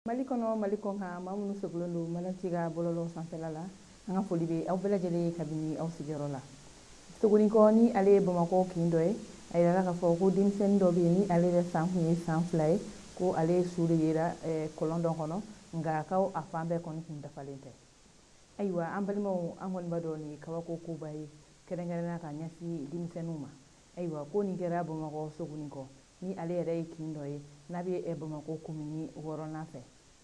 Mali kɔnɔ Mali kɔn kan maa minnu sɛgulen don Malanci ka bɔlɔlɔ sanfɛla la an ka foli bɛ aw bɛɛ lajɛlen ye kabini aw sigiyɔrɔ la. Sogonikɔ ni ale ye Bamakɔ kin dɔ ye a yirala k'a fɔ ko denmisɛnnin dɔ bɛ yen ni ale yɛrɛ san kun ye san 2 ye ko ale ye su de yera kɔlɔn dɔ kɔnɔ nka k'aw a fan bɛɛ kɔni kun dafalen tɛ. Ayiwa an balimaw an kɔni b'a dɔn nin kabako koba ye kɛrɛnkɛrɛnnenya ka ɲɛsin denmisɛnninw ma. Ayiwa ko nin kɛra Bamakɔ Sogonikɔ ni ale yɛrɛ ye kin dɔ ye n'a bɛ Bamakɔ komini 6nan fɛ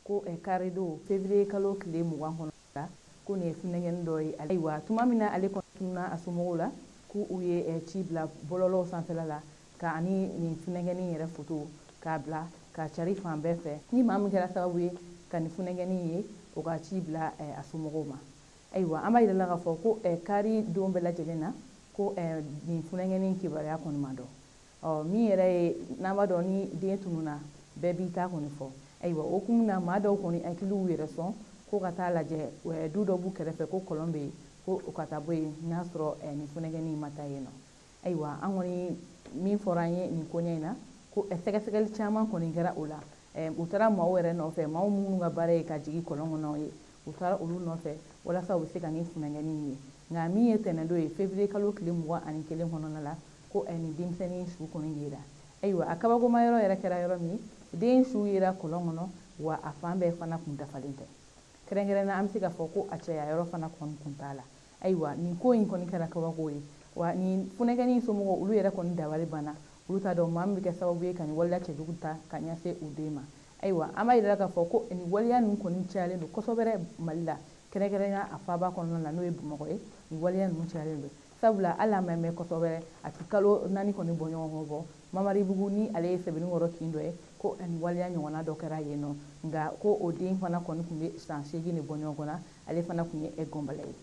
ko kari don février kalo tile 20 kɔnɔ la ko nin ye funɛgɛni dɔ ye. Ayiwa tuma min na ale kɔni tununa a somɔgɔw la ko u ye ci bila bɔlɔlɔ sanfɛla la ka ani nin funɛgɛni yɛrɛ foto k'a bila ka cari fan bɛɛ fɛ ni maa min kɛra sababu ye ka nin funɛgɛni ye o ka ci bila a somɔgɔw ma. Ayiwa an b'a yirala k'a fɔ ko kari don bɛɛ lajɛlen na ko nin funɛgɛni kibaruya kɔni ma dɔn. Min yɛrɛ ye n'an b'a dɔn ni den tununa bɛɛ b'i ta kɔni fɔ. Ayiwa o kun na maa dɔw kɔni hakiliw yɛrɛ sɔn ko ka taa lajɛ du dɔ b'u kɛrɛfɛ ko kɔlɔn bɛ yen ko u ka taa bɔ yen n'a sɔrɔ nin funɛgɛni ma taa yen nɔ. Ayiwa an kɔni min fɔra an ye nin koɲɛ in na ko sɛgɛsɛgɛli caman kɔni kɛra o la. U taara maaw yɛrɛ nɔfɛ maa minnu ka baara ye ka jigin kɔlɔn kɔnɔ ye u taara olu nɔfɛ walasa u bɛ se ka nin funɛgɛni ye nka min ye tɛnɛndon ye février kalo tile 21 kɔnɔna la ko nin denmisɛnnin su kɔni yera. Ayiwa a kabakoma yɔrɔ yɛrɛ kɛra yɔrɔ min den su yera kɔlɔn kɔnɔ wa a fan bɛɛ fana kun dafalen tɛ. Kɛrɛnkɛrɛnna an bɛ se k'a fɔ ko a cɛya yɔrɔ fana kɔni kun t'a la. Ayiwa nin ko in kɔni kɛra kabako ye wa nin funɛgɛni somɔgɔw olu yɛrɛ kɔni dabali banna olu t'a dɔn maa min bɛ kɛ sababu ye ka nin waleya cɛjugu ta ka ɲɛsin u den ma. Ayiwa an b'a yirala k'a fɔ ko nin waleya ninnu kɔni cayalen don kosɛbɛ Mali la kɛrɛnkɛrɛnnenya a faaba kɔnɔna la n'o ye Bamakɔ ye nin waleya ninnu cayalen don sabula hali a ma mɛn kosɛbɛ a tɛ kalo 4 kɔni bɔ ɲɔgɔn kɔ Mamaribugu ni ale ye Sɛbɛnnikɔrɔ kin dɔ ye ko nin waleya ɲɔgɔnna dɔ kɛra yen nɔ nka ko o den fana kɔni tun bɛ san 8 de bɔ ɲɔgɔn na ale fana tun ye gɔnbala ye.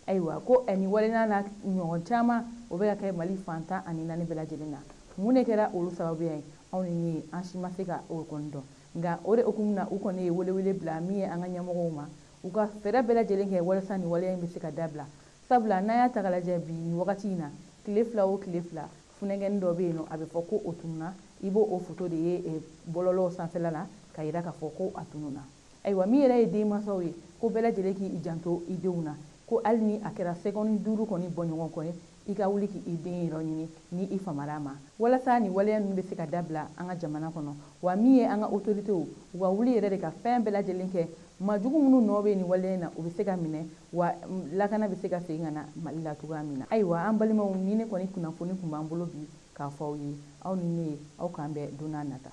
Ayiwa ko nin waleya n'a ɲɔgɔn caman o bɛ ka kɛ Mali fan 14 bɛɛ lajɛlen na mun de kɛra olu sababuya ye anw ni an si ma se ka o kɔni dɔn nka o de hukumu na u kɔni ye welewele bila min ye an ka ɲɛmɔgɔw ma u ka fɛɛrɛ bɛɛ lajɛlen kɛ walasa nin waleya in bɛ se ka dabila sabula n'an y'a ta k'a lajɛ bi nin wagati in na tile 2 o tile 2 funɛgɛni dɔ bɛ yen nɔ a bɛ fɔ ko o tununa i b'o o foto de ye bɔlɔlɔ sanfɛla la ka yira k'a fɔ ko a tununa. Ayiwa min yɛrɛ ye denmansaw ye ko bɛɛ lajɛlen k'i janto i denw na ko hali ni a kɛra seconde 5 kɔni bɔ ɲɔgɔn kɔ ye i ka wuli k'i den yɔrɔ ɲini ni i famar'a ma walasa nin waleya ninnu bɛ se ka dabila an ka jamana kɔnɔ wa min ye an ka autoritéw u ka wuli yɛrɛ de ka fɛn bɛɛ lajɛlen kɛ maa jugu minnu nɔ bɛ nin waleya in na u bɛ se ka minɛ wa lakana bɛ se ka segin ka na Mali la cogoya min na. Ayiwa an balimaw ni ne kɔni kunnafoni tun b'an bolo bi k'a fɔ aw ye aw ni ne aw k'an bɛn don n'a nata.